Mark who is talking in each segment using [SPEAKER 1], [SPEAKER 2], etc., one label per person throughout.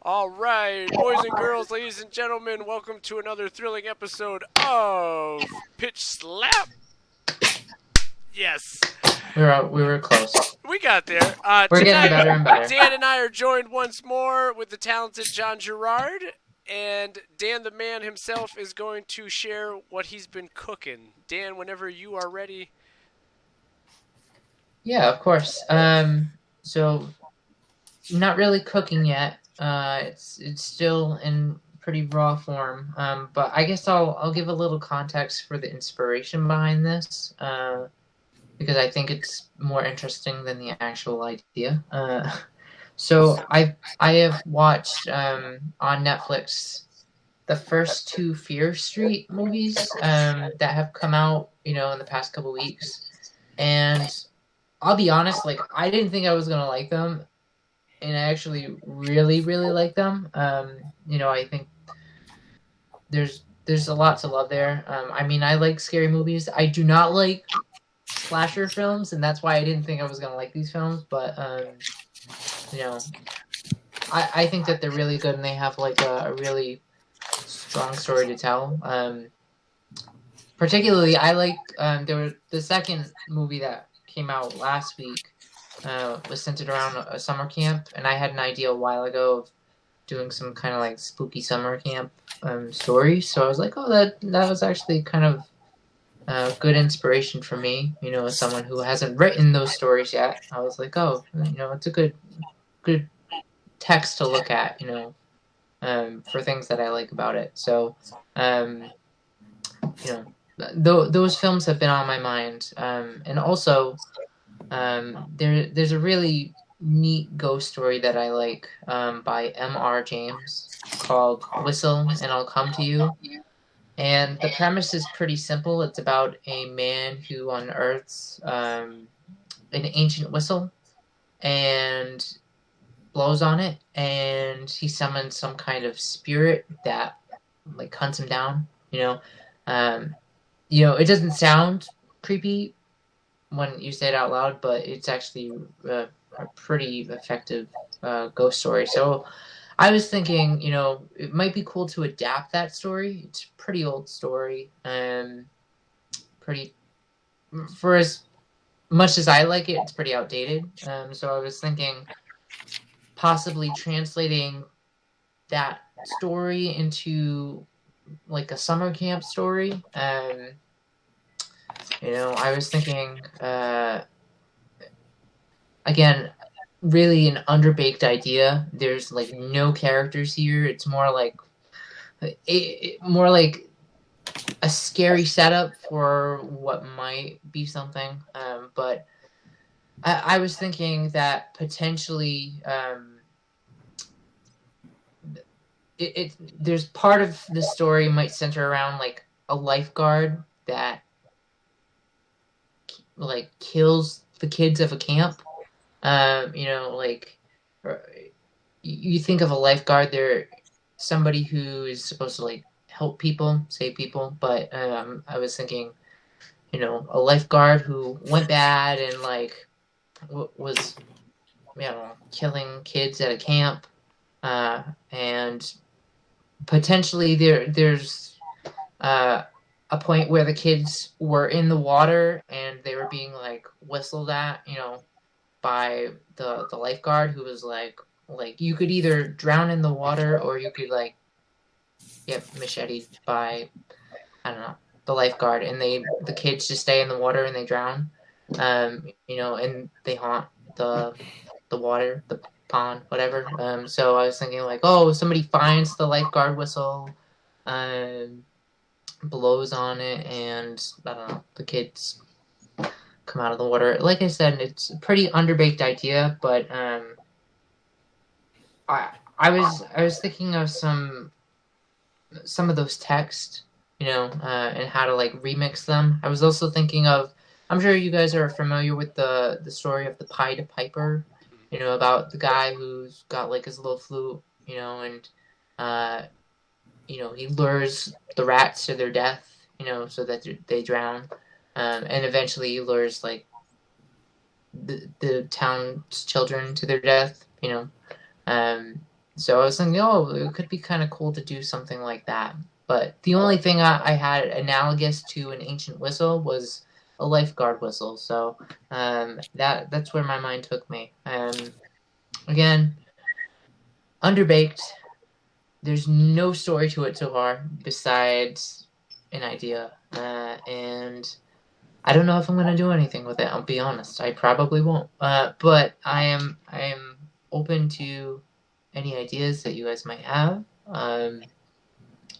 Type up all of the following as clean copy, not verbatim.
[SPEAKER 1] All right, boys and girls, ladies and gentlemen, welcome to another thrilling episode of Pitch Slap. Yes,
[SPEAKER 2] We were close.
[SPEAKER 1] we got there.
[SPEAKER 2] We're getting
[SPEAKER 1] Tonight,
[SPEAKER 2] better and better.
[SPEAKER 1] Dan and I are joined once more with the talented John Gerard, and Dan, the man himself, is going to share what he's been cooking. Dan, whenever you are ready.
[SPEAKER 2] Yeah, of course. So not really cooking yet. It's still in pretty raw form. But I guess I'll give a little context for the inspiration behind this. Because I think it's more interesting than the actual idea. So I have watched on Netflix the first two Fear Street movies that have come out, in the past couple weeks, and I'll be honest, like I didn't think I was gonna like them, and I actually really, really like them. I think there's a lot to love there. I mean, I like scary movies. I do not like slasher films, and that's why I didn't think I was gonna like these films. But you know, I think that they're really good, and they have like a really strong story to tell. Particularly, I like the second movie that came out last week was centered around a summer camp, and I had an idea a while ago of doing some kind of like spooky summer camp story. So I was like, oh, that was actually kind of good inspiration for me. As someone who hasn't written those stories yet, I was like, oh, it's a good text to look at. For things that I like about it. So, you know, those films have been on my mind, and also there's a really neat ghost story that I like by M.R. James called "Whistle and I'll Come to You." And the premise is pretty simple. It's about a man who unearths an ancient whistle and blows on it, and he summons some kind of spirit that like hunts him down. Um, it doesn't sound creepy when you say it out loud, but it's actually a pretty effective ghost story. So I was thinking, it might be cool to adapt that story. It's a pretty old story, pretty for as much as I like it, it's pretty outdated. So I was thinking possibly translating that story into like a summer camp story. I was thinking, again, really an underbaked idea. There's like no characters here. It's more like a scary setup for what might be something. But I was thinking that potentially there's part of the story might center around like a lifeguard that like kills the kids of a camp. Like you think of a lifeguard, they're somebody who is supposed to like help people, save people. But I was thinking, a lifeguard who went bad and like was, killing kids at a camp, and potentially there's a point where the kids were in the water and they were being like whistled at, by the lifeguard who was like you could either drown in the water or you could like get macheted by, I don't know, the lifeguard, and the kids just stay in the water and they drown. And they haunt the water, the pond, whatever. So I was thinking like, oh, somebody finds the lifeguard whistle, um, blows on it, and I don't know, the kids come out of the water. Like I said, it's a pretty underbaked idea, but I was thinking of some of those texts, and how to like remix them. I was also thinking of, I'm sure you guys are familiar with the story of the Pied Piper, about the guy who's got like his little flute, and uh, he lures the rats to their death, so that they drown, and eventually he lures like the town's children to their death, Um, So I was thinking, oh, it could be kind of cool to do something like that. But the only thing I had analogous to an ancient whistle was a lifeguard whistle. So that's where my mind took me. Again, underbaked. There's no story to it so far besides an idea, and I don't know if I'm gonna do anything with it. I'll be honest. I probably won't. But I am open to any ideas that you guys might have.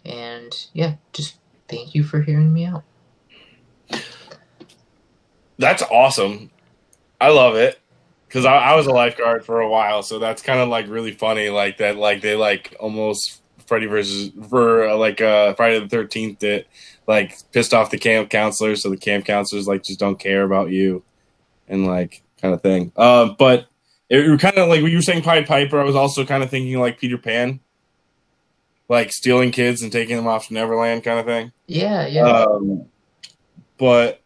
[SPEAKER 2] And yeah, just thank you for hearing me out.
[SPEAKER 3] That's awesome. I love it because I was a lifeguard for a while, so that's kind of like really funny. Like that, like they like almost Freddy versus for Friday the 13th that like pissed off the camp counselors, so the camp counselors like just don't care about you and like kind of thing. But it kind of like when you were saying Pied Piper, I was also kind of thinking like Peter Pan, like stealing kids and taking them off to Neverland kind of thing.
[SPEAKER 2] Yeah, yeah.
[SPEAKER 3] But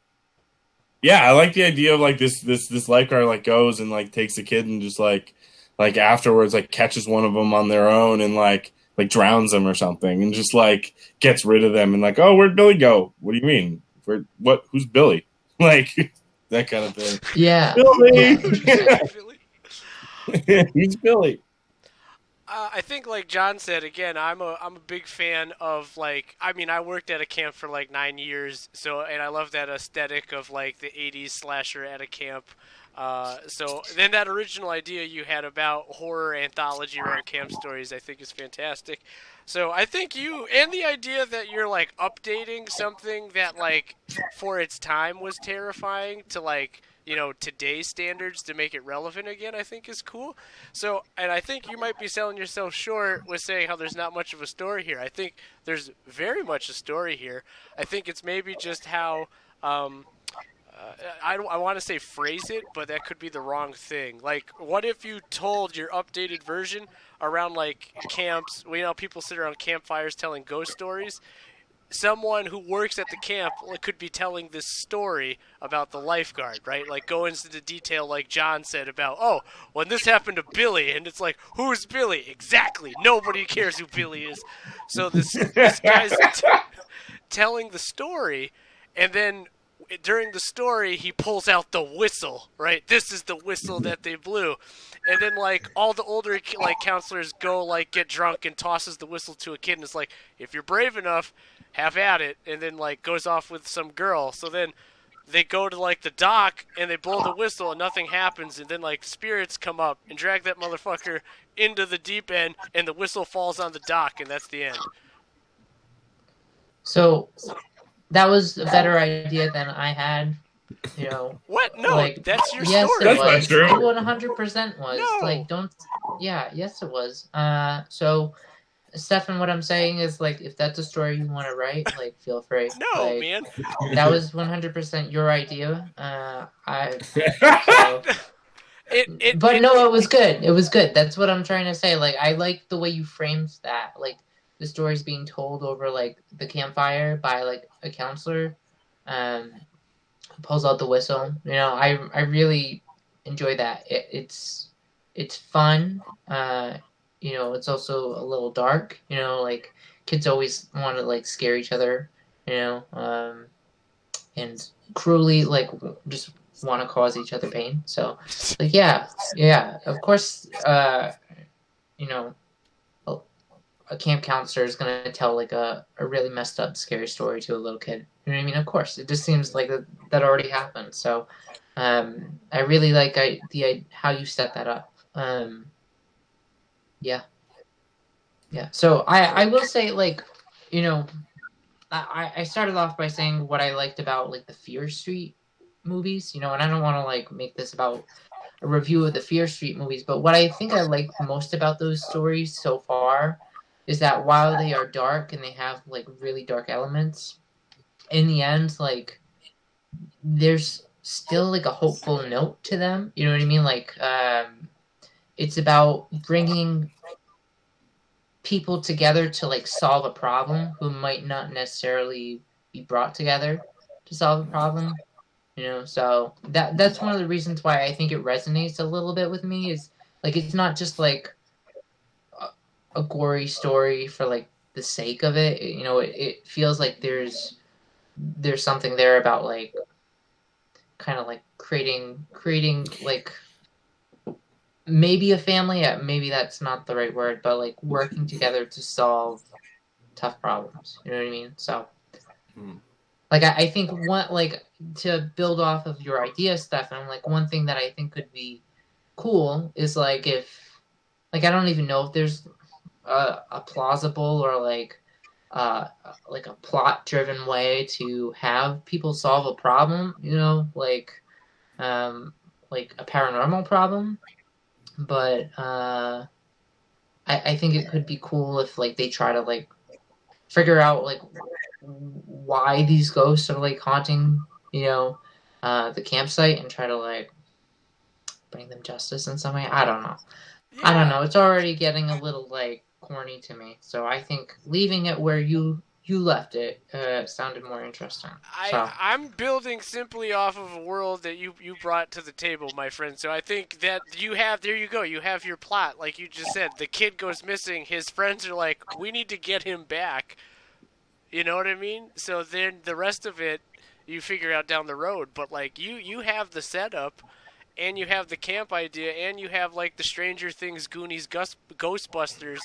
[SPEAKER 3] yeah, I like the idea of like this lifeguard like goes and like takes the kid and just like afterwards like catches one of them on their own and like drowns them or something and just like gets rid of them and like, oh, where'd Billy go? What do you mean? Who's Billy? Like that kind of thing.
[SPEAKER 2] Yeah.
[SPEAKER 3] Billy.
[SPEAKER 2] Yeah.
[SPEAKER 3] Who's Billy?
[SPEAKER 1] I think, like John said, again, I'm a big fan of like. I mean, I worked at a camp for like 9 years, so and I love that aesthetic of like the '80s slasher at a camp. So then that original idea you had about horror anthology around camp stories, I think is fantastic. So I think you and the idea that you're like updating something that like for its time was terrifying to like today's standards to make it relevant again, I think is cool. So, and I think you might be selling yourself short with saying how there's not much of a story here. I think there's very much a story here. I think it's maybe just how I want to say phrase it, but that could be the wrong thing. Like, what if you told your updated version around like camps? People sit around campfires telling ghost stories. Someone who works at the camp could be telling this story about the lifeguard, right? Like go into the detail like John said about, oh, when this happened to Billy, and it's like, who's Billy? Exactly. Nobody cares who Billy is. So this guy's telling the story, and then during the story he pulls out the whistle, right? This is the whistle that they blew. And then like all the older like counselors go like get drunk and tosses the whistle to a kid and it's like, if you're brave enough, have at it, and then like goes off with some girl. So then they go to like the dock and they blow the whistle and nothing happens, and then like spirits come up and drag that motherfucker into the deep end and the whistle falls on the dock and that's the end.
[SPEAKER 2] So that was a better idea than I had.
[SPEAKER 1] What? No, like, that's your
[SPEAKER 2] yes,
[SPEAKER 1] story.
[SPEAKER 2] Yes,
[SPEAKER 3] it was. True.
[SPEAKER 2] It 100% was.
[SPEAKER 1] No.
[SPEAKER 2] Like, don't. Yeah, yes, it was. So, Stefan, what I'm saying is, like, if that's a story you want to write, like, feel free.
[SPEAKER 1] No,
[SPEAKER 2] like,
[SPEAKER 1] man.
[SPEAKER 2] That was 100% your idea. No, it was good. It was good. That's what I'm trying to say. Like, I like the way you framed that. Like, the story's being told over, like, the campfire by, like, a counselor. Pulls out the whistle. I really enjoy that. It's fun. It's also a little dark. Like kids always want to like scare each other. And cruelly like just want to cause each other pain. So like yeah. Of course, a camp counselor is gonna tell like a really messed up, scary story to a little kid. You know what I mean? Of course, it just seems like that already happened. So, I really like how you set that up. Yeah. So I will say like, I started off by saying what I liked about like the Fear Street movies. And I don't want to like make this about a review of the Fear Street movies, but what I think I like most about those stories so far is that while they are dark and they have like really dark elements, in the end, like there's still like a hopeful note to them. You know what I mean? Like it's about bringing people together to like solve a problem who might not necessarily be brought together to solve a problem. So that's one of the reasons why I think it resonates a little bit with me is like it's not just like a gory story for like the sake of it. It feels like there's something there about like kind of like creating like maybe a family. Maybe that's not the right word, but like working together to solve tough problems. You know what I mean? So. Like I think one like to build off of your idea, Stefan. Like one thing that I think could be cool is like if like I don't even know if there's a plausible or uh like a plot driven way to have people solve a problem. Like a paranormal problem. But I think it could be cool if like they try to like figure out like why these ghosts are like haunting, the campsite and try to like bring them justice in some way. I don't know. I don't
[SPEAKER 1] Yeah.
[SPEAKER 2] know. It's already getting a little like corny to me. So I think leaving it where you left it sounded more interesting. So
[SPEAKER 1] I'm building simply off of a world that you brought to the table, my friend. So I think that there you go. You have your plot, like you just said. The kid goes missing. His friends are like, we need to get him back. You know what I mean? So then the rest of it you figure out down the road. But like you have the setup, and you have the camp idea, and you have like the Stranger Things, Goonies, Ghostbusters,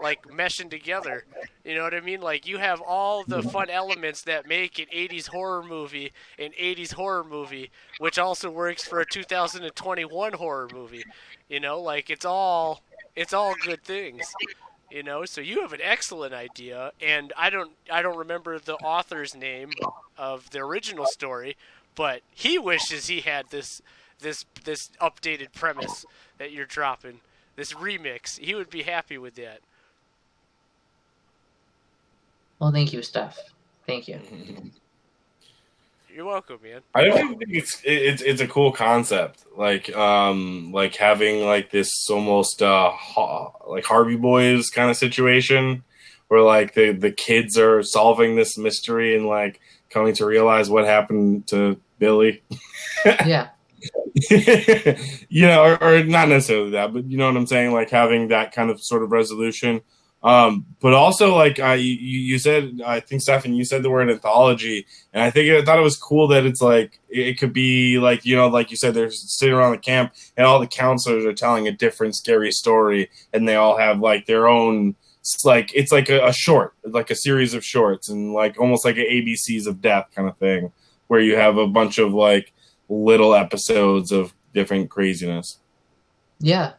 [SPEAKER 1] like meshing together. You know what I mean? Like you have all the fun elements that make an 80s horror movie an 80s horror movie, which also works for a 2021 horror movie. Like it's all good things. So you have an excellent idea, and I don't remember the author's name of the original story, but he wishes he had this updated premise that you're dropping, this remix. He would be happy with that.
[SPEAKER 2] well, thank you, Steph. Thank you.
[SPEAKER 1] You're welcome, man.
[SPEAKER 3] I definitely think it's a cool concept, like having like this almost like Harvey Boys kind of situation, where like the kids are solving this mystery and like coming to realize what happened to Billy.
[SPEAKER 2] Yeah.
[SPEAKER 3] Or not necessarily that, but you know what I'm saying, like having that kind of sort of resolution. But also, like you said, I think Stefan, you said the word anthology, and I thought it was cool that it's like it could be like like you said, they're sitting around the camp, and all the counselors are telling a different scary story, and they all have like their own. It's like a short, like a series of shorts, and like almost like an ABCs of Death kind of thing, where you have a bunch of like little episodes of different craziness.
[SPEAKER 2] Yeah.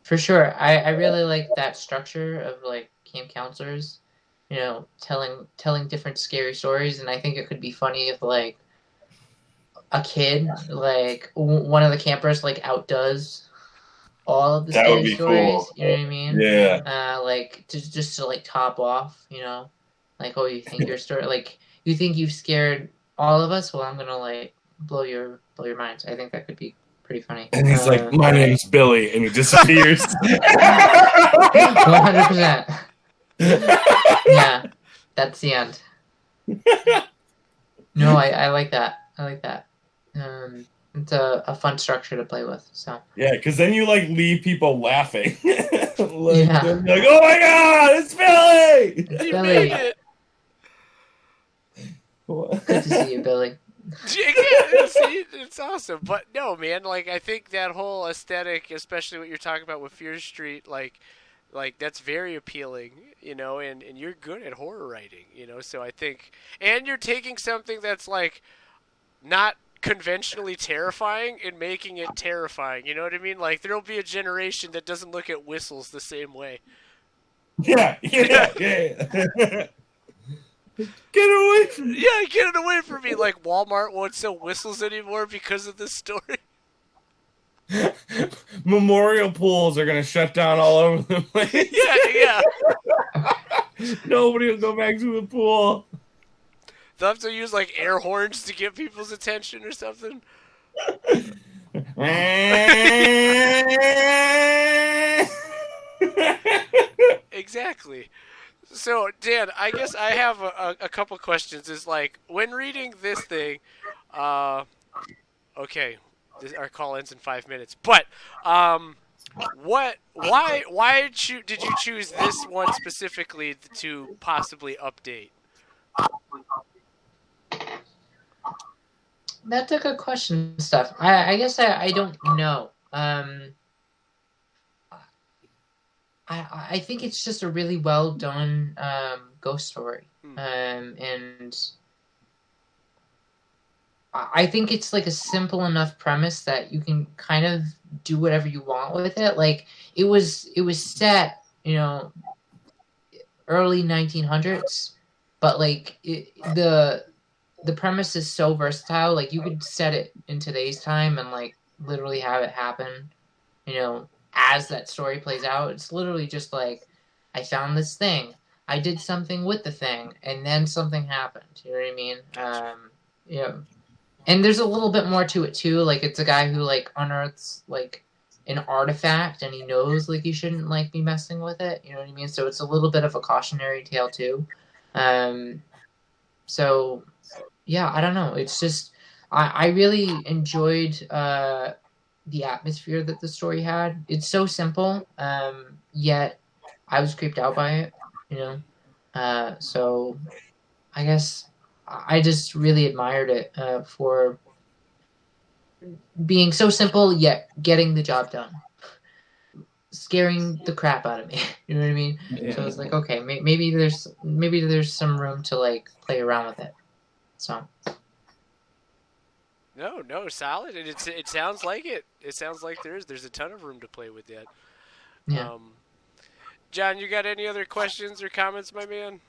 [SPEAKER 2] For sure. I really like that structure of like camp counselors, telling different scary stories, and I think it could be funny if like a kid, like one of the campers, like outdoes all of the
[SPEAKER 3] That would
[SPEAKER 2] scary
[SPEAKER 3] be
[SPEAKER 2] stories.
[SPEAKER 3] cool.
[SPEAKER 2] You know what I mean?
[SPEAKER 3] Yeah.
[SPEAKER 2] Like just to like top off, like, oh, you think your story, like you think you've scared all of us? Well, I'm gonna like blow your minds. I think that could be pretty funny.
[SPEAKER 3] And he's like, "My name's Billy," and he disappears.
[SPEAKER 2] 100%. Yeah, that's the end. No, I like that. I like that. It's a fun structure to play with. So
[SPEAKER 3] Yeah, because then you like leave people laughing.
[SPEAKER 2] Yeah.
[SPEAKER 3] They're like, "Oh my god, it's Billy!"
[SPEAKER 2] It's
[SPEAKER 1] You
[SPEAKER 2] Billy.
[SPEAKER 1] made it.
[SPEAKER 2] Good to see you, Billy.
[SPEAKER 1] Yeah, see, it's awesome. But no, man, like I think that whole aesthetic, especially what you're talking about with Fear Street, like that's very appealing, and you're good at horror writing, so I think, and you're taking something that's like not conventionally terrifying and making it terrifying. You know what I mean? Like there'll be a generation that doesn't look at whistles the same way.
[SPEAKER 3] Yeah. Get away from me.
[SPEAKER 1] Yeah, get it away from me. Like Walmart won't sell whistles anymore because of this story.
[SPEAKER 3] Memorial pools are gonna shut down all over the place.
[SPEAKER 1] Yeah.
[SPEAKER 3] Nobody will go back to the pool.
[SPEAKER 1] They'll have to use like air horns to get people's attention or something. Exactly. So, Dan, I guess I have a couple questions. Is like, when reading this thing, okay, our call ends in 5 minutes. But, did you choose this one specifically to possibly update?
[SPEAKER 2] That's a good question, Steph. I guess I don't know. I think it's just a really well done ghost story, and I think it's like a simple enough premise that you can kind of do whatever you want with it. Like it was set, early 1900s, but like the premise is so versatile. Like you could set it in today's time and like literally have it happen, as that story plays out. It's literally just like, I found this thing, I did something with the thing, and then something happened. You know what I mean? Yeah. And there's a little bit more to it too. Like it's a guy who like unearths like an artifact, and he knows like he shouldn't like be messing with it. You know what I mean? So it's a little bit of a cautionary tale too. So yeah, I don't know. It's just I really enjoyed the atmosphere that the story had. It's so simple, yet I was creeped out by it. So I guess I just really admired it for being so simple yet getting the job done, scaring the crap out of me. You know what I mean?
[SPEAKER 3] Yeah.
[SPEAKER 2] So it's like, okay, maybe there's some room to like play around with it. So
[SPEAKER 1] No, solid. And it sounds like it. It sounds like there's a ton of room to play with that.
[SPEAKER 2] yeah.
[SPEAKER 1] John, you got any other questions or comments, my man?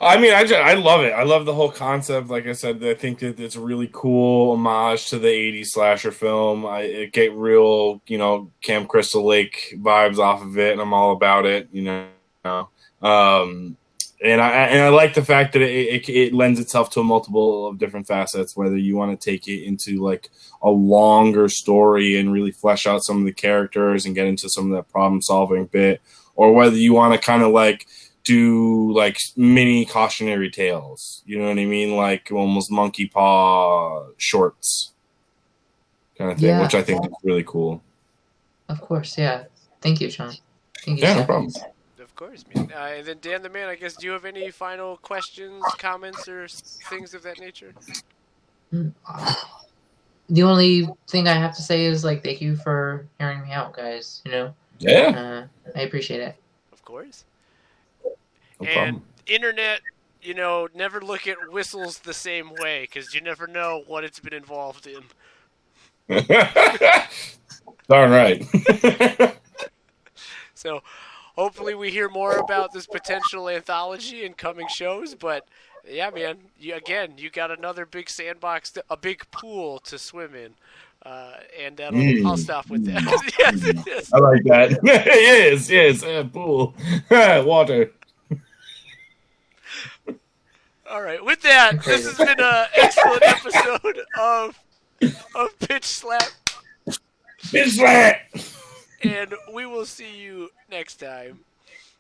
[SPEAKER 3] I mean, I love it. I love the whole concept. Like I said, I think that it's a really cool homage to the '80s slasher film. It get real, Camp Crystal Lake vibes off of it, and I'm all about it. And I like the fact that it lends itself to a multiple of different facets. Whether you want to take it into like a longer story and really flesh out some of the characters and get into some of that problem solving bit, or whether you want to kind of like do like mini cautionary tales, you know what I mean? Like almost monkey paw shorts kind of thing,
[SPEAKER 2] Yeah.
[SPEAKER 3] which I think is really cool.
[SPEAKER 2] Of course, yeah. Thank you, John. Thank you,
[SPEAKER 3] Yeah, no
[SPEAKER 2] Steph.
[SPEAKER 3] problem.
[SPEAKER 1] Of course, man. And then Dan the man, I guess, do you have any final questions, comments, or things of that nature?
[SPEAKER 2] The only thing I have to say is like, thank you for hearing me out, guys.
[SPEAKER 3] Yeah,
[SPEAKER 2] I appreciate it.
[SPEAKER 1] Of course.
[SPEAKER 3] no
[SPEAKER 1] And
[SPEAKER 3] problem.
[SPEAKER 1] internet, never look at whistles the same way, because you never know what it's been involved in.
[SPEAKER 3] Darn right.
[SPEAKER 1] So hopefully we hear more about this potential anthology in coming shows. But yeah, man, you got another big sandbox, a big pool to swim in. And I'll stop with that. Yes.
[SPEAKER 3] I like that. Yes, pool, water.
[SPEAKER 1] All right, with that, this has been an excellent episode of Pitch Slap.
[SPEAKER 3] Pitch Slap.
[SPEAKER 1] And we will see you next time.